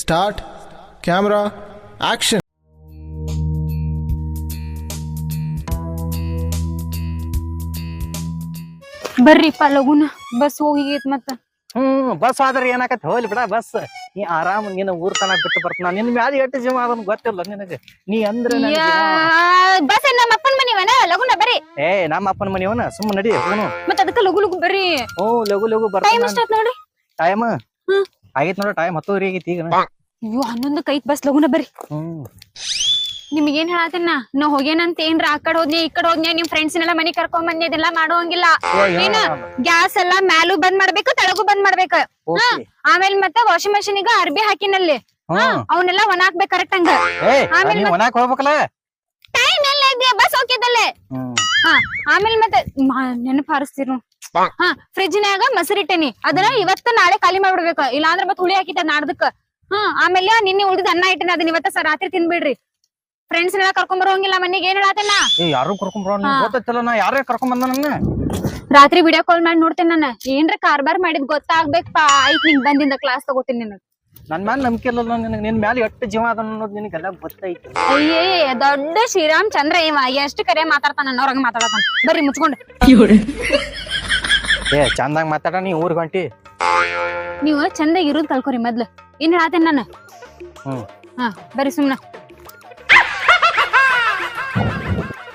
Start camera action. ಬರ್ರಿಪ್ಪ ಲಗುನ bus ಹೋಗಿಗೈತ್ ಮತ್ತ. Bus ಆದ್ರೆ ಏನಾಕತಿ ಹೋಗ್ಲಿ ಬಿಡ. ಬಸ್ ನೀ ಆರಾಮ್ ನಿನ್ನ ಊರ್ ತನ ಬಿಟ್ಟು ಬರ್ತಾನ. ನಿನ್ ಮ್ಯಾಲ ಎಷ್ಟು ಜೀವ ಅದನ್ ಗೊತ್ತಿಲ್ಲ ನಿನಗೆ. ನೀ ಅಂದ್ರೆ ಬಸ್ ನಮ್ಮ ಅಪ್ಪನ ಮನಿವನ ಲಗುನ ಬರ್ರಿ. ನಮ್ಮ ಅಪ್ಪನ ಮನಿವನ ಸುಮ್ಮ ನಡಿ ಹೋಗುನು. ಮತ್ತ ಅದಕ್ಕ ಲಗು ಲಗು ಬರ್ರಿ. ಲಗು ಲಗು ಟೈಮ್ ಎಷ್ಟ್ ಆತ್ ನೋಡ್ರಿ. ಟೈಮ್ ಆಗೈತ್ ನೋಡ್ರಿ. ಟೈಮ್ 10:30 ಆಗೈತಿ ಈಗ. ಅಯ್ಯೋ 11ಕ್ಕೆ ಐತ್ ಬಸ್ ಲಗುನ ಬರ್ರಿ. ನಿಮ್ಗೇನ್ ಹೇಳತ್ತೇನ ನಾ ಹೋಗೇನಂತ ಏನ್ರ ಆ ಕಡೆ ಹೋದ್ನಿ ಈ ಕಡೆ ಹೋದ್ನಿ ನಿಮ್ ಫ್ರೆಂಡ್ಸ್ ನೆಲ್ಲ ಮನಿ ಕರ್ಕೊಂಡ್ ಬಂದಿ ಇದೆಲ್ಲಾ ಮಾಡೋಂಗಿಲ್ಲ. ಏನ ಗ್ಯಾಸ್ ಎಲ್ಲಾ ಮ್ಯಾಲೂ ಬಂದ್ ಮಾಡ್ಬೇಕು ತೆಳಗು ಬಂದ್ ಮಾಡ್ಬೇಕು. ಆಮೇಲೆ ಮತ್ತೆ ವಾಷಿಂಗ್ ಮಷೀನ್ ಈಗ ಅರ್ಬಿ ಹಾಕಿನಲ್ಲಿ ಅವನ್ನೆಲ್ಲ ಒಣಾಕ್ಬೇಕು ಕರೆಕ್ಟ್ ಹಂಗ. ಹೋಗ್ಬೇಕಲ್ಲ ಟೈಮ್ ಎಲ್ಲ ಇದೆ ಬಸ್ ಹೋಗಿದ್ದಲ್ಲೇ. ಆಮೇಲೆ ಮತ್ತೆ ನೆನಪು ಹಾರಿಸ್ತಿರು. ಫ್ರಿಜ್ನ್ಯಾಗ ಮೊಸರಿಟ್ಟೇನಿ ಅದನ್ನ ಇವತ್ತ ನಾಳೆ ಖಾಲಿ ಮಾಡ್ಬಿಡ್ಬೇಕು. ಇಲ್ಲಾಂದ್ರ ಮತ್ ಹುಳಿ ಹಾಕಿತ್ತ ನಾಡ್ದಕ್ಕ. ಆಮೇಲೆ ನಿನ್ನೆ ಉಳಿದ ಅನ್ನ ಇಟ್ಟಿನ ಅದನ್ನ ಇವತ್ತ ರಾತ್ರಿ ತಿನ್ಬಿಡ್ರಿ. ಫ್ರೆಂಡ್ಸ್ ನೆಲ್ಲ ಕರ್ಕೊಂಡ್ ಬರೋಂಗಿಲ್ಲ ಮನಿಗೆ. ಏನ್ ಹೇಳತ್ತೇನ ಯಾರು ಕರ್ಕೊಂಡ್ ಬರೋ ಗೊತ್ತಲ್ಲ. ನಾ ಯಾರೇ ಕರ್ಕೊಂಡ್ ಬಂದ ನನ್ನ ರಾತ್ರಿ ವಿಡಿಯೋ ಕಾಲ್ ಮಾಡಿ ನೋಡ್ತೇನೆ. ನಾನು ಏನ್ರ ಕಾರ್ಬಾರ್ ಮಾಡಿದ್ ಗೊತ್ತಾಗ್ಬೇಕಪ್ಪ. ಆಯ್ತು ನಿಂಗ್ ಬಂದಿಂದ ಕ್ಲಾಸ್ ತಗೋತೀನಿ ನಿನಗ್. ನನ್ ಮ್ಯಾಲ ನಂಬಿಕೆ ಇಲ್ಲ ನಿನಗೆ. ನಿನ್ ಮ್ಯಾಲ ಎಷ್ಟು ಜೀವ ಅದ ಅನ್ನೋದು ನಿನಗೆಲ್ಲ ಗೊತ್ತೈತಿ. ಅಯ್ಯೇ ದೊಡ್ಡ ಶ್ರೀರಾಮ್ ಚಂದ್ರ ಇವ ಎಷ್ಟು ಕರೆ ಮಾತಾಡ್ತಾನ ಅನ್ನೋರಂಗ ಮಾತಾಡತಾನ. ಬರ್ರಿ ಮುಚ್ಕೊಂಡು. ಚಂದಾಗ ಮಾತಾಡ. ನೀ ಊರ್ ಗಂಟಿ ನೀವು ಚಂದ ಇರೋದ್ ಕಲ್ಕೋರಿ ಮೊದ್ಲು. ಏನ್ ಹೇಳತ್ತೇನ್ ನಾನು. ಬರ್ರಿ ಸುಮ್ನ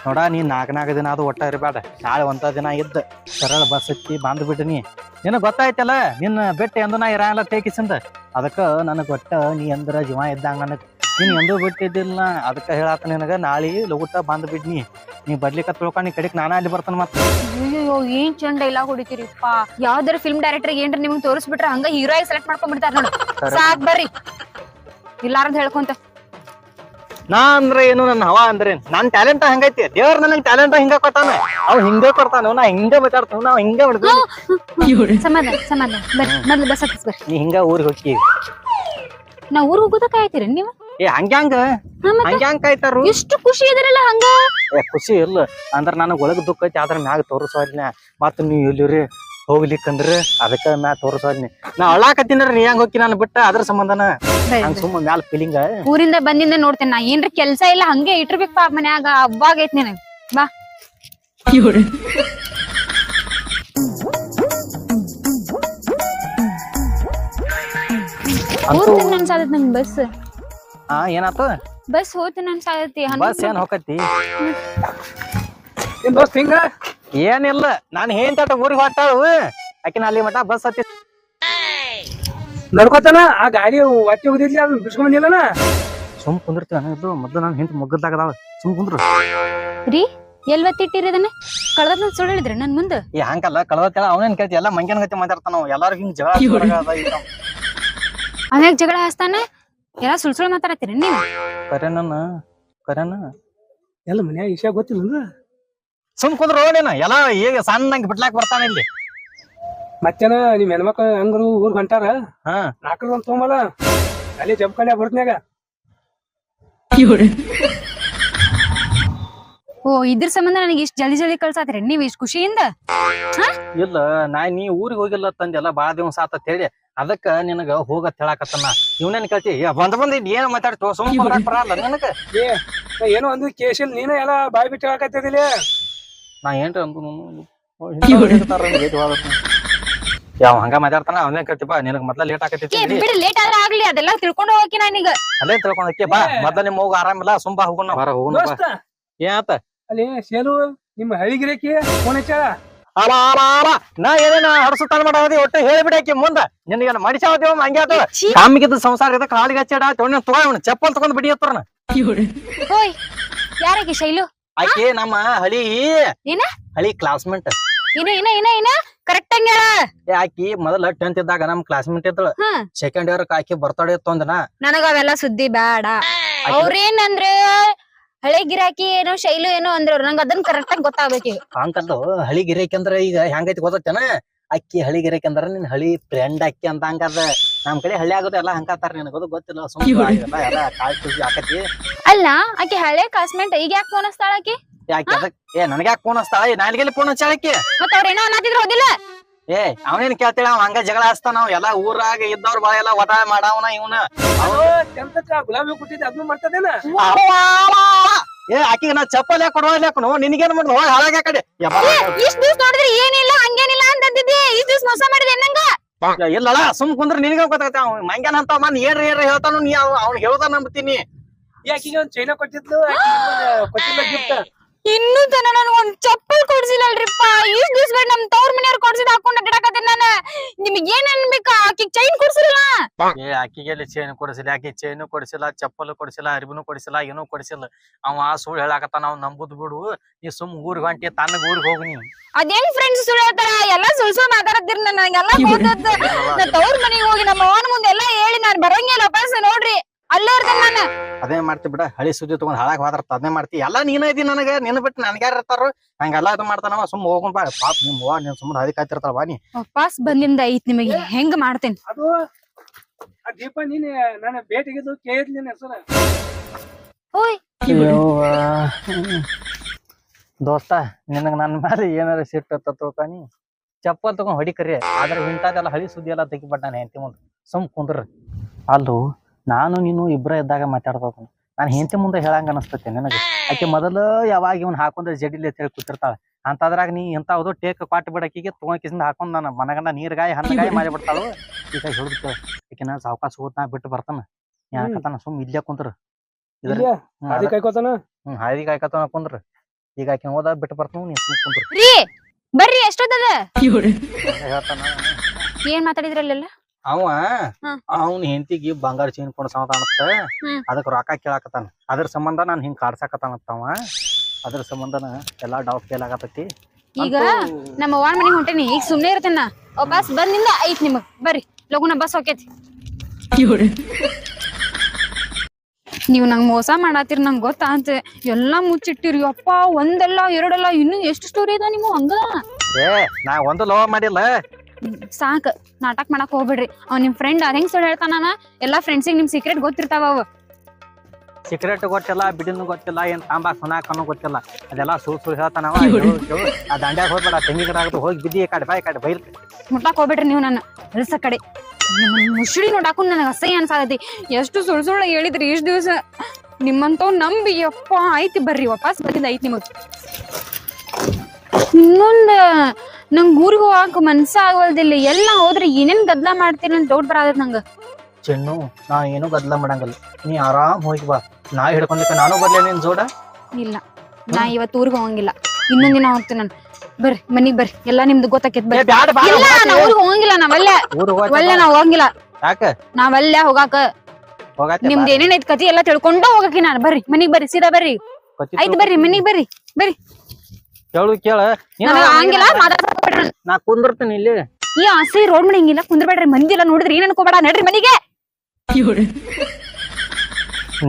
ನೋಡ. ನೀ ನಾಲ್ಕು ದಿನ ಅದು ಒಟ್ಟ ಇರಬೇಡ. ನಾಳೆ ಒಂದ ದಿನ ಇದ್ದ ಸರಳ ಬಸ್ ಹತ್ತಿ ಬಂದ್ ಬಿಡ್ನಿ. ನಿನಗ್ ಗೊತ್ತಾಯ್ತಲ್ಲ ನಿನ್ನ ಬೆಟ್ಟ ಎಂದು ನಾ ಇರಂಗಿಲ್ಲ ತೇಕಿಸಿಂದ. ಅದಕ್ಕ ನನಗ್ ಒಟ್ಟ ನೀ ಅಂದ್ರ ಜೀವ ಇದ್ದಂಗ ನನಗ್. ನೀನ್ ಎಂದೂ ಬಿಟ್ಟಿದ್ದಿಲ್ಲ. ಅದಕ್ಕ ಹೇಳಾತ ನಿನಗ ನಾಳೆ ಲಗುಟ ಬಂದ್ ಬಿಡ್ನಿ. ನೀ ಬರ್ಲಿಕ್ಕ ತಿಳ್ಕೊಂಡ್ ನೀ ಕಡೆಕ್ ನಾನ ಅಲ್ಲಿ ಬರ್ತಾನ ಮತ್ತ. ಅಯ್ಯೋ ಏನ್ ಚಂದ ಡೈಲಾಗ್ ಹೊಡಿತೀರಿಪ್ಪ. ಯಾವ್ದಾರ ಫಿಲ್ಮ್ ಡೈರೆಕ್ಟರ್ ಏನ್ರ ನಿಮ್ಗೆ ತೋರಿಸ್ಬಿಟ್ರ ಹಂಗ ಹೀರೋ ಆಗಿ ಸೆಲೆಕ್ಟ್ ಮಾಡ್ಕೊಂಡ್ ಬಿಡ್ತಾರ ನೋಡು. ಸಾಕ್ ಬರ್ರಿ ಇಲ್ಲಾರಂತ ಹೇಳ್ಕೊಂತ. ನಾ ಅಂದ್ರೆ ಏನು ನನ್ನ ಹವಾ ಅಂದ್ರೆ ನನ್ ಟ್ಯಾಲೆಂಟ್ ಹಂಗೈತಿ. ದೇವ್ರ ನನಗ್ ಟ್ಯಾಲೆಂಟ್ ಹಿಂಗ ಕೊಟ್ಟಾನ. ಅವ್ ಹಿಂಗ ಕೊಡ್ತಾನ. ನಾ ಹಿಂಗ ಮಾತಾಡ್ತಾವ. ನಾವ್ ಹಿಂಗ ಸಮಾಧಾನ ಸಮಾಧಾನ ಬರ್ರಿ ಮೊದ್ಲು ಬಸ್ ಹತ್ತಿಸ್ ಬರ್ರಿ. ನೀ ಹಿಂಗ ಊರಿಗೆ ಹೋಗಿ. ನಾ ಊರ್ ಹೋಗೋದಕ್ಕ ಆಯ್ತೀರಿ ನೀವು. ಹಂಗ್ಯಾಂಗ ಕಾಯ್ತಾರ. ಎಷ್ಟು ಖುಷಿ ಇದ್ರಲ್ಲ ಹಂಗ. ಖುಷಿ ಇಲ್ಲ ಅಂದ್ರ ನನಗ್ ಒಳಗ್ ದುಃಖ ಐತಿ. ಅದ್ರ ಮ್ಯಾಗ ತೋರ್ಸೋಲ್ನ. ಮತ್ ನೀವ್ ಎಲ್ಲಿರಿ ಹೋಗ್ಲಿಕ್ಕಂದ್ರ ಅದಕ್ಕ ಮ್ಯಾಗ ತೋರ್ಸೋಲ್ನಿ. ನಾ ಅಳಾಕತ್ತೀನ್ರಿ ನೀ ಹೆಂಗ್ ಹೋಗಿ ನಾನು ಬಿಟ್ಟ ಅದ್ರ ಸಂಬಂಧನ ಸುಮ್ಮ ಮ್ಯಾಲ ಫೀಲಿಂಗ್. ಊರಿಂದ ಬಂದಿಂದ ನೋಡ್ತೇನೆ ನಾ ಏನ್ರ ಕೆಲ್ಸ ಇಲ್ಲ ಹಂಗೆ ಇಟ್ಟಿರ್ಬೇಕಪ್ಪ ಮನ್ಯಾಗ. ಹಬ್ಬಾಗೈತ್ ನಿನಗ್ ಬಾ. ಹೋಗ್ತೀನಿ ಅನ್ಸಾದತ್ ನಂಗ್ ಬಸ್. ಏನಾತು ಬಸ್ ಹೋಗ್ತೀನಿ ಅನ್ಸಾದತಿ. ಬಸ್ ಏನ್ ಹೋಗತಿ ಹಿಂಗ ಏನಿಲ್ಲ. ನಾನ್ ಹೇಳ್ತಾಟ ಊರಿಗೆ ಹೊಟ್ಟಾಳು. ಆಕಿನ ಅಲ್ಲಿ ಮಠ ಬಸ್ ಹತ್ತಿ ನಡ್ಕೋತಾನ. ಆ ಗಾಡಿ ಒಟ್ಟಿ ಹೋಗಿದ್ಲಿ ಅದನ್ನ ಬಿಡ್ಸ್ಕೊಂಡಿಲ್ಲನ. ಸುಮ್ ಕುಂದಿರ್ತೀವಿ ಅನ್ನೋದು ಮೊದ್ಲು ನಾನು ಹಿಂದ್ ಮುಗ್ಗದಾಗದಾವ. ಸುಮ್ ಕುಂದ್ರು ರೀ ಎಲ್ವತ್ತಿಟ್ಟಿರಿ ಅದನ್ನ ಕಳ್ದ ಸುಳ್ಳು ಹೇಳಿದ್ರಿ ನನ್ ಮುಂದ. ಹಂಗಲ್ಲ ಕಳ್ದತ್ತೇಳ ಅವನೇನ್ ಕೇಳ್ತಿ. ಎಲ್ಲ ಮಂಗ್ಯನ ಗತಿ ಮಾತಾಡ್ತಾನ. ಎಲ್ಲಾರು ಹಿಂಗ್ ಜಗಳ ಆಮ್ಯಾಗ ಜಗಳ ಹಚ್ತಾನ. ಎಲ್ಲ ಸುಳ್ಳು ಮಾತಾಡತ್ತೀರಿ ನೀವು. ಕರೆನ ಎಲ್ಲ ಮನ್ಯಾಗ ವಿಷಯ ಗೊತ್ತಿಲ್ಲ. ಸುಮ್ ಕುಂದ್ರು ನೀನ. ಎಲ್ಲ ಈಗ ಸಣ್ಣಂಗ್ ಬಿಡ್ಲಾಕ್ ಬರ್ತಾನ ಇಲ್ಲಿ. ಮತ್ತೇನ ನಿಮ್ ಹೆಣ್ಮಕ್ಳು ಹಂಗರು ಊರ್ ಹೊಂಟಾರ. ನಾಲ್ಕರ ಒಂದ್ ತೊಗೊಂಬಲ್ಲ ಅಲ್ಲಿ ಜಬ್ಕಂಡ್ಯಾ ಬರ್ತನ್ಯಾಗ. ಓ ಇದ್ರ ಸಂಬಂಧ ನನಗೆ ಇಷ್ಟ ಜಲ್ದಿ ಜಲ್ದಿ ಕಳ್ಸಾತ್ರಿ ನೀವ್ ಇಷ್ಟ ಖುಷಿಯಿಂದ. ಇಲ್ಲ ನೀ ಊರಿಗೆ ಹೋಗಿಲ್ಲ ತಂದೆಲ್ಲ ಬಾಳ ದಿವಸ ಆತ ಹೇಳಿ ಅದಕ್ಕ ನಿನಗ ಹೋಗತ್ ಹೇಳಾಕತ್ತನ. ಇವನೇನ್ ಕೇಳ್ತಿ ಬಂದ್ ಏನ್ ಮಾತಾಡ್ತೋ. ಸುಮ್ ಬರಲ್ಲ ನನಗ. ಏನೋ ಒಂದು ಕೇಶಲ್ ನೀನ ಎಲ್ಲ ಬಾಯ್ ಬಿಟ್ಟು ಹೇಳಕತ್ತಿದಿಲ್ಲ. ನಾ ಏನ್ರ ಯಾವ ಹಂಗ ಮಾತಾಡ್ತಾನ. ಅವನೇ ಕೇಳ್ತಿಪ್ಪ ನಿನಗ್ ಮೊದ್ಲ ಲೇಟ್ ಆಕತಿ. ಲೇಟ್ ಆದ್ರೆ ಆಗ್ಲಿ ಅದೆಲ್ಲ ತಿಳ್ಕೊಂಡು ಹೋಗಿ ನಾನೀಗ ಅಲ್ಲೇ ತಿಳ್ಕೊಂಡಕ್ಕೆ ಬಾ. ಮೊದ್ಲ ನಿಮ್ ಹೋಗ ಆರಾಮಿಲ್ಲ. ಸುಂಬಾ ಹೋಗೋಣ ಬರ ಹೋಗೋಣ. ಏನಾತ ಅಲ್ಲಿ ಸೇಲು ನಿಮ್ಮ ಹಳಿಗಿರಕಿ ಫೋನ್ ಹಚ್ಚಾಳ. ನಾ ಏನೇನ ಹಡಸುತ್ತಾನ ಮಾಡೋದಿ ಒಟ್ಟು ಹೇಳಿಬಿಡಾಕಿ ಮುಂದ. ನಿನಗೆ ಮನುಷ್ಯ ಹಂಗೆ ಆತ. ಕಾಮಿಗಿದ್ದ ಸಂಸಾರ ಇದ ಕಾಲಿಗೆ ಹಚ್ಚಾಡ ತಗೊಂಡ್ ಚಪ್ಪಲ್ ತಗೊಂಡ್ ಬಿಡಿಯತ್ತರನ. ಓಯ್ ಯಾರಾಕಿ ಶೈಲು? ಆಕಿ ನಮ್ಮ ಹಳಿ ಕ್ಲಾಸ್ಮೇಟ್. ಏನ ಕರೆಕ್ಟ್ ಹಂಗ ಆಕಿ ಮೊದಲ 10th ಇದ್ದಾಗ ನಮ್ ಕ್ಲಾಸ್ಮೇಟ್ ಇದ್ದಳು. ಸೆಕೆಂಡ್ ಇಯರ್ ಆಕಿ ಬರ್ತಡೇ ಇತ್ತೊಂದನ. ನನಗ ಅವೆಲ್ಲ ಸುದ್ದಿ ಬೇಡ. ಅವ್ರೇನಂದ್ರೆ ಹಳೆ ಗಿರಾಕಿ ಏನೋ ಶೈಲು ಏನೋ ಅಂದ್ರ ನಂಗ ಅದನ್ನ ಕರೆಕ್ಟ್ ಆಗಿ ಗೊತ್ತಾಗ್ಬೇಕು. ಹಂಗಂದು ಹಳಿ ಗಿರಾಕಿ ಅಂದ್ರ ಈಗ ಹೆಂಗೈತಿ ಗೊತ್ತೇನ. ಅಕ್ಕಿ ಹಳಿ ಗಿರಾಕಿ ಅಂದ್ರ ನಿನ್ ಹಳಿ ಫ್ರೆಂಡ್ ಅಕ್ಕಿ ಅಂತ ಹಂಗದ. ನಮ್ ಕಡೆ ಹಳ್ಳಿ ಆಗೋದು ಎಲ್ಲಾ ಹಂಗಾತಾರ. ನಿನಗದು ಗೊತ್ತಿಲ್ಲ. ಸುಮ್ಮನೆ ಎಲ್ಲ ಕಾಳ್ ಖುಷಿ ಆಕತಿ. ಅಲ್ಲ ಆಕಿ ಹಳೆ ಕ್ಲಾಸ್ಮೇಟ್ ಈಗ ಯಾಕೆ ಫೋನ್ ಹಚ್ತಾಳ ಆಕಿ? ಯಾಕೆ ನನಗೆ ಯಾಕೆ ಫೋನ್ ಹಚ್ತಾಳ? ನಾಲ್ಗೆಲ್ಲಿ ಫೋನ್ ಹಚ್ಚಾಳಕಿ. ಮತ್ತ ಅವ್ರೇನೋ ಅನ್ನತಿದ್ರು ಹೋದಿಲ್ಲ. ಏ ಅವನೇನ್ ಕೇಳ್ತೇಳ ಅವ್ ಹಂಗ ಜಗಳ ಹಚ್ತಾನ ನಾವ್ ಎಲ್ಲಾ ಊರಾಗ ಇದ್ದವ್ರ ಬಾಳ ಎಲ್ಲಾ ಒಟ ಮಾಡವನ ಇವನ ಕೆಂತಕ್ಕ ಗುಲಾಬಿ ಕೊಟ್ಟಿದ್ದೆ ಅದನ್ನು ಮಾಡ್ತದೇನ ಏ ಆಕಿಗೆ ನಾ ಚಪ್ಪಲ್ ಯಾಕೆ ಕೊಡೋಲ್ಯಾಕನು ನಿನಗೇನ್ ಮಾಡುದು ಹೋಗಿ ಹಾಳಾಗ ಕಡೆ ಇಷ್ಟ್ ದಿವ್ಸ ನೋಡಿದ್ರೆ ಏನಿಲ್ಲ ಹಂಗೇನಿಲ್ಲ ಅಂತಂದಿದ್ದಿ ಇಷ್ಟ್ ದಿವ್ಸ ಮೋಸ ಮಾಡಿದೆ ನಂಗ ಇಲ್ಲಲ್ಲ ಸುಮ್ ಕುಂದ್ರ ನಿನಗ ಗೊತ್ತಾಗತ್ತ ಅವ್ ಮಂಗ್ಯಾನ ಅಂತ ಮನ್ ಏನ್ರ ಹೇಳ್ತಾನು ನೀ ಅವ್ನ ಹೇಳ್ದ ನಂಬ್ತೀನಿ ಯಾಕಿಗೆ ಒಂದ್ ಚೈನಾ ಕೊಟ್ಟಿದ್ಲು ಕೊಟ್ಟಿಲ್ಲ ಗಿಫ್ಟ್ ಇನ್ನೂ ತನ ನನ್ ಒಂದ್ ಚಪ್ಪಲ್ ಕೊಡ್ಸಿಲ್ಲಲ್ರಿಪ್ಪ ಇಷ್ಟ್ ದಿವ್ಸ ಬೇಡ ನಮ್ ತವ್ರ ಮನೆಯವ್ರ ಕೊಡ್ಸಿದ್ ಹಾಕೊಂಡ್ ಅಡ್ಡಾಕತ್ತೀನಿ ನಾನು ನಿಮಗ್ ಏನ್ ಅನ್ಬೇಕಾ ಆಕಿಗ್ ಚೈನ್ ಕೊಡ್ಸಿಲ್ಲ ಏ ಆಕಿಗೆ ಚೈನ್ ಕೊಡಿಸಿಲ್ಲ ಆಕಿ ಚೈನು ಕೊಡಿಸಿಲ್ಲ ಚಪ್ಪಲ್ ಕೊಡಿಸಿಲ್ಲ ಅರಿಬಿನೂ ಕೊಡಿಸಿಲ್ಲ ಏನೂ ಕೊಡಿಸಿಲ್ಲ ಅವ ಸುಳ್ಳು ಹೇಳಾಕತ್ತ ನಾವ್ ನಂಬುದ್ ಬಿಡು ನೀ ಸುಮ್ ಊರ್ಗ್ ಹೊಂಟಿ ತನ್ನಗ್ ಊರ್ಗ್ ಹೋಗ್ನಿ ಅದೇನ್ ಫ್ರೆಂಡ್ಸ್ ಸುಳ್ಳು ಹೇಳ್ತಾರ ಎಲ್ಲಾ ಸುಳ್ಳು ಮಾತಾಡತ್ತಿರ್ ನನಗೆಲ್ಲ ಗೊತ್ತದ ನಾ ತವ್ರ ಮನೆಗೆ ಹೋಗಿ ನಮ್ಮ ಅವನ ಮುಂದೆ ಎಲ್ಲಾ ಹೇಳಿ ನಾನ್ ಬರಂಗಿಲ್ಲ ವಾಪಸ್ ನೋಡ್ರಿ ಅಲ್ಲೇ ಇರ್ತೇನೆ ನಾನು ಅದೇ ಮಾಡ್ತಿ ಬಿಡ ಹಳಿ ಸುದ್ದಿ ತಗೊಂಡ್ ಹಾಳಾಗ್ ಹೋದ್ರತ ಅದೇ ಮಾಡ್ತಿ ಎಲ್ಲಾ ನೀನ ಇದಿ ನನಗ ನಿನ್ ಬಿಟ್ಟು ನನ್ಗ್ಯಾರ ಇರ್ತಾರ ಹಂಗೆಲ್ಲಾ ಇದು ಮಾಡ್ತಾನವ ಸುಮ್ ಹೋಗೋಣ ಬಾ ಪಾಪ ನಿಮ್ ಅವ್ವ ನೀನ್ ಸುಮ್ಮನೆ ಅದಕ್ಕೆ ಕಾಯ್ತಿರ್ತಾಳ ಬಾ ನೀ ವಾಪಸ್ ಬಂದಿಂದ ಐತ್ ನಿಮಗೆ ಹೆಂಗ್ ಮಾಡ್ತೇನೆ ಅದು ಆ ದೀಪ ನೀನ್ ನನ್ನ ಭೇಟಿಗಿದ್ದು ಕೇಳಿದ್ ನಿನ್ ಹೆಸರ ಓಯ್ ದೋಸ್ತ ನಿನಗ ನನ್ ಮೇಲೆ ಏನಾರ ಸಿಟ್ಟು ತಿಳ್ಕೊನಿ ಚಪ್ಪಲ್ ತಗೊಂಡ್ ಹೊಡಿಕರಿ ಆದ್ರೆ ಇಂಥದೆಲ್ಲ ಹಳಿ ಸುದ್ದಿ ಎಲ್ಲ ತೆಗಿಬಟ್ ನಾನು ಹೆಂಡತಿ ಮುಂದೆ ಸುಮ್ ಕುಂದ್ರ ಅಲ್ಲೂ ನಾನು ನೀನು ಇಬ್ರ ಇದ್ದಾಗ ಮಾತಾಡ್ಬೇಕು ನಾನು ಹೆಂಡತಿ ಮುಂದೆ ಹೇಳಂಗ ಅನಸ್ತೈತೆ ನನಗೆ ಆಕೆ ಮೊದಲು ಯಾವಾಗ ಇವ್ನ ಹಾಕೊಂಡ್ರೆ ಜಡಿಲಿ ಅಂತ ಹೇಳಿ ಕೂತಿರ್ತಾಳ ಅಂತದ್ರಾಗ ನೀ ಎಂತಾವ್ದು ಟೇಕ್ ಕ್ವಾಟ್ ಬಿಡಕಿಗೆ ತಗೊಂಡ್ ಹಾಕೊಂಡ್ ನಾನು ಮನಗಂಡ ನೀರ್ಗಾಯಿ ಹಣ್ಣಗಾಯಿ ಮಾಡಿ ಬಿಡ್ತಾಳು ಈಗ ಹಿಡಿದು ಆಕಿನ ಸಾವಕಾಶ ಹೋದ್ ನಾ ಬಿಟ್ಟು ಬರ್ತಾನ ಯಾಕತ್ತಾನ ಸುಮ್ ಇಲ್ಲೇ ಕುಂತ್ರ ಕಾಯ್ಕೋತಾನ ಹಾದಿ ಕಾಯ್ಕತಾನ ಕುಂದ್ರ ಈಗ ಆಕಿನ ಹೋದ ಬಿಟ್ಟು ಬರ್ತಾನ ನೀ ಸುಮ್ ಕುಂದ್ರ ರೀ ಬರ್ರಿ ಎಷ್ಟೊತ್ತದ ಹೇಳ್ತಾನ ಏನ್ ಮಾತಾಡಿದ್ರಲ್ಲೆಲ್ಲ ಅವ ಅವ್ನ ಹೆಂಡತಿಗೆ ಬಂಗಾರ ಚೈನ್ ಕೊಡ್ಸಂತ ಅನಸ್ತ ಅದಕ್ ರೊಕ್ಕ ಕೇಳಾಕತ್ತಾನ ಅದ್ರ ಸಂಬಂಧ ನಾನ್ ಹಿಂಗ್ ಕಾಡ್ಸಾಕತ್ತಾನತ್ತವ ಅದ್ರ ಸಂಬಂಧನ ಎಲ್ಲಾ ಡೌಟ್ ಫೇಲ್ ಆಗತೈತಿ ಈಗ ನಮ್ಮ ಅವ್ವನ ಮನೆಗೆ ಹೊಂಟೇನಿ ಈಗ ಸುಮ್ನೆ ಇರ್ತೇನ ಬಸ್ ಬಂದಿಂದ ಐತ್ ನಿಮಗ್ ಬರ್ರಿ ಲಗುನ ಬಸ್ ಹೋಕೇತಿ ನೀವ್ ನಂಗ್ ಮೋಸ ಮಾಡಾತಿರ್ ನಂಗ್ ಗೊತ್ತಾಂತ ಎಲ್ಲಾ ಮುಚ್ಚಿಟ್ಟಿರಿ ಅಪ್ಪ ಒಂದಲ್ಲ ಎರಡಲ್ಲ ಇನ್ನು ಎಷ್ಟು ಸ್ಟೋರಿ ಅದ ನಿಮ್ ಹಂಗ ಏ ನಾ ಒಂದು ಲವ್ ಮಾಡಿಲ್ಲ ಸಾಕ್ ನಾಟಕ ಮಾಡಕ್ ಹೋಗ್ಬಿಡ್ರಿ ಅವ್ ನಿಮ್ ಫ್ರೆಂಡ್ ಅದ್ ಹೆಂಗ್ ಸುಳ್ಳು ಹೇಳ್ತಾನ ಎಲ್ಲಾ ಫ್ರೆಂಡ್ಸಿಗೆ ನಿಮ್ ಸೀಕ್ರೆಟ್ ಗೊತ್ತಿರ್ತಾವ ಅವ ಸಿಗರೇಟ್ ಗೊತ್ತಿಲ್ಲ ಬಿಡಿನೂ ಗೊತ್ತಿಲ್ಲ ಏನ್ ತಾಂಬಾಕ್ ಸುನಾಕನು ಗೊತ್ತಿಲ್ಲ ಅದೆಲ್ಲ ಸುಳ್ಳು ಹೇಳ್ತಾನವ ಆ ದಂಡ್ಯಾಗ ಹೋಗ್ಬೇಡ ತೆಂಗಿ ಗಿಡ ಆಗುತ್ತೆ ಹೋಗಿ ಬಿದ್ದಿ ಕಡೆ ಬಾಯ್ ಕಡೆ ಬೈಲ್ ಮುಟ್ಟಾಕ್ ಹೋಗ್ಬಿಡ್ರಿ ನೀವು ನನ್ನ ಎಲ್ಸ ಕಡೆ ಮುಸುಳಿ ನೋಡಾಕು ನನಗೆ ಅಸಹ್ಯ ಅನ್ಸಾಗತಿ ಎಷ್ಟು ಸುಳ್ಳು ಹೇಳಿದ್ರಿ ಇಷ್ಟ ದಿವಸ ನಿಮ್ಮಂತವ್ ನಂಬಿ ಯಪ್ಪ ಐತಿ ಬರ್ರಿ ವಾಪಸ್ ಬಂದಿದ್ದ ಐತಿ ನಿಮಗ್ ಇನ್ನೊಂದ್ ನಂಗ್ ಊರಿಗೆ ಹೋಗಾಕ ಮನ್ಸ ಆಗವಲ್ದಿಲ್ಲ ಎಲ್ಲ ಹೋದ್ರೆ ಏನೇನ್ ಗದ್ಲ ಮಾಡ್ತೀನಿ ಅಂತ ಡೌಟ್ ಬರತೈತಿ ನಂಗ ಚೆನ್ನು ನಾ ಏನು ಗದ್ಲ ಮಾಡಂಗಿಲ್ಲ ನೀ ಆರಾಮ್ ಹೋಗಿ ಬಾ ನಾ ಹಿಡ್ಕೊಂಡ್ಲಿಕ್ಕ ನಾನು ಬರ್ಲೇ ನಿನ್ ಜೋಡ ಇಲ್ಲ ನಾ ಇವತ್ತು ಊರಿಗೆ ಹೋಗಂಗಿಲ್ಲ ಇನ್ನೊಂದ್ ದಿನ ಹೋಗ್ತೀನಿ ನಾನು ಬರ್ರಿ ಮನಿಗ್ ಬರ್ರಿ ಎಲ್ಲಾ ನಿಮ್ದು ಗೊತ್ತಾಕೇತ್ ಬರ್ರಿ ಇಲ್ಲ ನಾ ಊರಿಗೆ ಹೋಗಂಗಿಲ್ಲ ನಾವಲ್ಲೇ ಒಳ್ಳೆ ನಾವ್ ಹೋಗಂಗಿಲ್ಲ ಯಾಕ ನಾವಲ್ಲೇ ಹೋಗಾಕ ನಿಮ್ದು ಏನೇನ್ ಐತ್ ಕತಿ ಎಲ್ಲಾ ತಿಳ್ಕೊಂಡ ಹೋಗಕಿ ನಾನು ಬರ್ರಿ ಮನಿಗ್ ಬರ್ರಿ ಸೀದಾ ಬರ್ರಿ ಆಯ್ತು ಬರ್ರಿ ಮನಿಗ್ ಬರ್ರಿ ಬರ್ರಿ ಕೇಳು ಕೇಳ ಹಂಗಿಲ್ಲ ಮಾತಾಡ್ಬೇಡ್ರಿ ನಾ ಕುಂದಿರ್ತೀನಿ ಇಲ್ಲಿ ಈ ಆಸೆ ರೋಡ್ ಮನೆ ಹಿಂಗಿಲ್ಲ ಕುಂದ್ರಬೇಡ್ರಿ ಮಂದಿ ಎಲ್ಲ ನೋಡಿದ್ರಿ ಏನ್ ಅನ್ಕೋಬೇಡ ನಡ್ರಿ ಮನಿಗೆ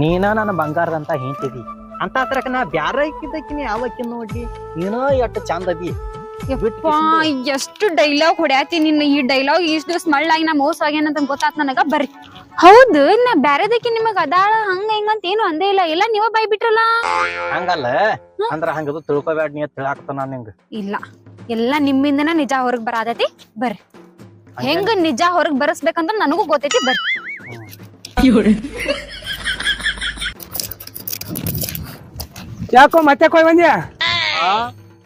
ನೀನ ನನ್ನ ಬಂಗಾರದಂತ ಹಿಂತಿದಿ ಅಂತ ಹತ್ರಕ ನಾ ಬ್ಯಾರ ಇಕ್ಕಿದ್ದಕ್ಕಿನಿ ಯಾವಕ್ಕಿ ನೋಡಿ ಏನೋ ಎಷ್ಟು ಚಂದ ಅದಿ ಎಷ್ಟು ಡೈಲಾಗ್ ಹೊಡ್ಯಾತಿ ನಿನ್ನ ಈ ಡೈಲಾಗ್ ಇಷ್ಟ ದಿವಸ ಮಳ್ಳಾಗಿ ನಾ ಮೋಸ ಆಗ್ಯಾನಂತ ಗೊತ್ತಾತ್ ನನಗ ಬರ್ರಿ ಹೌದು ನಾ ಬ್ಯಾರದಕ್ಕೆ ನಿಮಗ್ ಅದಾಳ ಹಂಗ ಹಿಂಗಂತ ಏನು ಅಂದೇ ಇಲ್ಲ ಎಲ್ಲ ನೀವ ಬೈ ಬಿಟ್ರಲ್ಲ ಹಂಗಲ್ಲ ಅಂದ್ರ ಹಂಗದು ತಿಳ್ಕೊಬ್ಯಾಡ ನೀ ತಿಳಾಕತ್ತ ನಿಂಗ ಇಲ್ಲ ಎಲ್ಲಾ ನಿಮ್ಮಿಂದನ ನಿಜ ಹೊರಗ್ ಬರಾದತಿ ಬರ್ರಿ ಹೆಂಗ ನಿಜ ಹೊರಗ್ ಬರಸ್ಬೇಕಂತ ನನಗೂ ಗೊತ್ತೈತಿ ಬರ್ರಿ ಯಾಕೋ ಮತ್ತೆ ಕೊಯ್ ಬಂದ್ಯಾ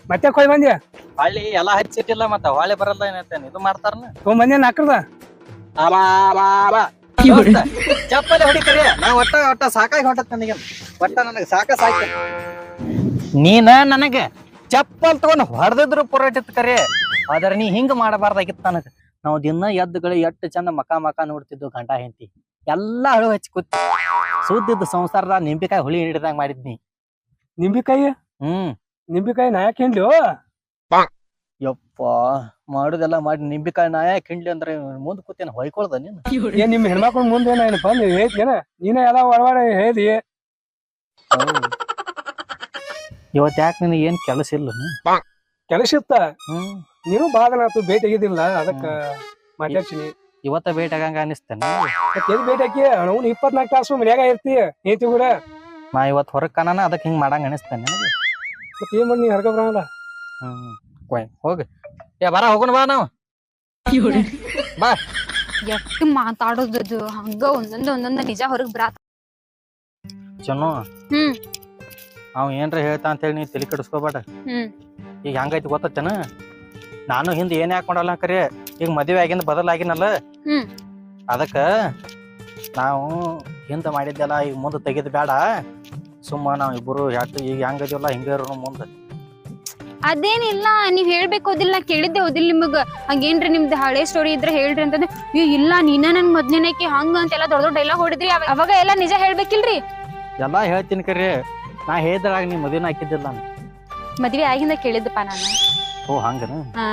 ಮತ್ತೆ ಕೊಯ್ ಬಂದ್ಯಾ ಹೊಳ್ಳಿ ಎಲ್ಲಾ ಹಚ್ಚಿಟ್ಟಿಲ್ಲ ಮತ್ತ ಹೊಳ್ಳಿ ಬರಲ್ಲ ಏನತ್ತೇನೆ ಇದು ಮಾಡ್ತಾರನ ತೊಗೊಂಬಂದ್ಯಾ ನಾಲ್ಕರದ ಚಪ್ಪಲಿ ಹೊಡಿಕರಿ ನಾ ಒಟ್ಟ ಸಾಕಾಗಿ ಹೊಂಟತ್ ನನಗೆ ಒಟ್ಟ ನನಗ ಸಾಕಾಗಿ ನೀನ ನನಗ ಚಪ್ಪಲ್ ತಗೊಂಡ್ ಹೊಡೆದಿದ್ರು ಪುರಾಟಿತ್ ಕರೆ ಆದ್ರೆ ನೀ ಹಿಂಗ ಮಾಡಬಾರ್ದಾಗಿತ್ತು ನನಗ ನಾವ್ ದಿನ ಎದ್ದುಗಳು ಎಟ್ಟು ಚಂದ ಮಕ ನೋಡ್ತಿದ್ವು ಗಂಟ ಹೆಂಡತಿ ಎಲ್ಲಾ ಅಳು ಹಚ್ಚಿ ಕೂತಿ ಸುದ್ದಿದ್ದು ಸಂಸಾರದ ನಿಂಬಿಕಾಯಿ ಹುಳಿ ಹಿಡಿದಂಗ ಮಾಡಿದ್ನಿ ನಿಂಬಿಕಾಯಿ ನಿಂಬಿಕಾಯಿ ನಾ ಯಾಕೆ ಹಿಂಡ್ಲು ಯಪ್ಪ ಮಾಡುದೆಲ್ಲ ಮಾಡಿ ನಿಂಬಿಕಾಯಿ ನಾ ಯಾಕೆ ಹಿಂಡ್ಲಿ ಅಂದ್ರೆ ಮುಂದ್ ಕೂತೇನ ಹೊಯ್ಕೊಳ್ದ ನೀನು ಏನ್ ನಿಮ್ ಹೆಣ್ಮಕ್ಳು ಮುಂದೆ ಏನಪ್ಪ ಹೇಳ್ತೇನ ನೀನ ಎಲ್ಲ ಒಳಗಡೆ ಹೇಳಿ ಇವತ್ ಯಾಕೆ ನಿನಗೆ ಏನ್ ಕೆಲಸ ಇಲ್ಲ ಕೆಲಸ ಇತ್ತ ನೀನು ಬಾಳ ದಿನ ಆತು ಭೇಟಿ ಆಗಿದ್ದಿಲ್ಲ ಅದಕ್ಕ ಮಾತಾಡ್ತೀನಿ ಇವತ್ತ ಭೇಟಿ ಆಗಂಗ ಅನಿಸ್ತೇನೆ ಎದ್ ಭೇಟಿ ಹಾಕಿ ಅವ್ನು 24 ತಾಸು ಮನ್ಯಾಗ ಇರ್ತಿ ಏತಿ ಕೂಡ ನಾ ಇವತ್ ಹೊರಗ್ ಕಾನ ಅದಕ್ಕೆ ಹಿಂಗ್ ಮಾಡಂಗ ಅನಿಸ್ತೇನೆ ನನಗೆ ಮತ್ತೆ ಏನ್ ಮಾಡಿ ನೀ ಹೊರಗ ಬರಲ್ಲ ಹೋಗ ಏ ಬರ ಹೋಗೋಣ ಬಾ ನಾವು ಬಾ ಎಷ್ಟು ಮಾತಾಡೋದದು ಹಂಗ ಒಂದೊಂದ್ ನಿಜ ಹೊರಗ್ ಬರಾತ. ಚನ್ನು ಹ್ಮ್ ಅವ್ ಏನ್ರ ಹೇಳ್ತಾ ಅಂತ ಹೇಳಿ ನೀ ತಲೆ ಕೆಡಿಸ್ಕೋಬೇಡ. ಹ್ಮ್ ಈಗ ಹಂಗೈತಿ ಗೊತ್ತೇನ, ನಾನು ಹಿಂದೆ ಏನೇ ಹಾಕೊಂಡಲ್ಲ ಕರೆ ಈಗ ಮದುವೆ ಆಗಿಂದ ಬದಲಾಗಿನಲ್ಲ. ಹ್ಮ್ ಅದಕ್ಕ ನಾವು ಹಿಂದೆ ಮಾಡಿದ್ದೆಲ್ಲ ಈಗ ಮುಂದೆ ತೆಗೆದ್ ಬೇಡ. ಸುಮ್ಮ ನಾವ್ ಇಬ್ಬರು ಈಗ ಹೆಂಗದಿವಲ್ಲ ಹಿಂಗ ಇರೋನು ಮುಂದೆ. ಅದೇನಿಲ್ಲ, ನೀವ್ ಹೇಳ್ಬೇಕು ಓದಿಲ್ಲ, ನಾ ಕೇಳಿದ್ದೆ ಓದಿಲ್ಲ ನಿಮಗ್. ಹಂಗೇನ್ರಿ ನಿಮ್ದು ಹಳೆ ಸ್ಟೋರಿ ಇದ್ರೆ ಹೇಳ್ರಿ ಅಂತಂದ್ರೆ, ಇಲ್ಲ ನೀನ ನನ್ ಮೊದ್ಲನೇಕಿ ಹಂಗ ಅಂತೆಲ್ಲ ದೊಡ್ಡ ದೊಡ್ಡ ಡೈಲಾಗ್ ಹೊಡಿದ್ರಿ. ಅವಾಗ ಎಲ್ಲಾ ನಿಜ ಹೇಳ್ಬೇಕಿಲ್ರಿ? ಎಲ್ಲಾ ಹೇಳ್ತೀನಿ ಕರೆ, ನಾ ಹೇಳಿದ್ರಾಗ ನೀ ಮದುವೆನ ಹಾಕಿದ್ದಿಲ್ಲ ನಾನು. ಮದ್ವೆ ಆಗಿಂದ ಕೇಳಿದ್ದಪ್ಪ ನಾನು. ಓ ಹಂಗನ ಹಾ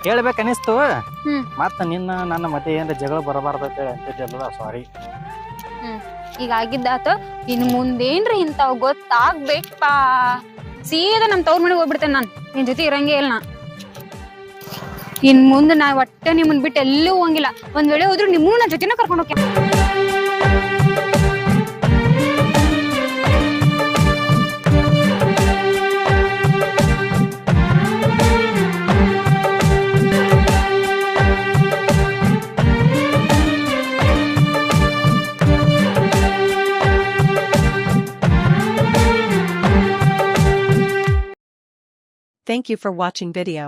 ಹೇಳ್ಬೇಕ ಅನಿಸ್ತು. ಹ್ಮ್ ಮತ್ತ ನಿನ್ನ ನನ್ನ ಮಧ್ಯೆ ಏನ್ರ ಜಗಳ ಬರಬಾರ್ದ ಅಂತಿದ್ದಲ್ಲ, ಸಾರಿ. ಈಗ ಆಗಿದ್ದಾತ. ಇನ್ ಮುಂದೇನ್ರಿ ಇಂತಾವ್ ಗೊತ್ತಾಗ್ಬೇಕಪ್ಪಾ, ಸೀದಾ ನಮ್ ತವ್ರ ಮನೆಗೆ ಹೋಗ್ಬಿಡ್ತೇನೆ ನಾನ್. ನಿನ್ ಜೊತೆ ಇರಂಗೇ ಇಲ್ಲ ನಾ. ಇನ್ ಮುಂದೆ ನಾ ಒಟ್ಟ ನಿಮ್ಮನ್ ಬಿಟ್ಟು ಎಲ್ಲೂ ಹೋಗಂಗಿಲ್ಲ. ಒಂದ್ ವೇಳೆ ಹೋದ್ರು ನಿಮ್ಮೂ ನನ್ನ ಜೊತೆನ ಕರ್ಕೊಂಡು ಹೋಗ್ಯ. Thank you for watching video.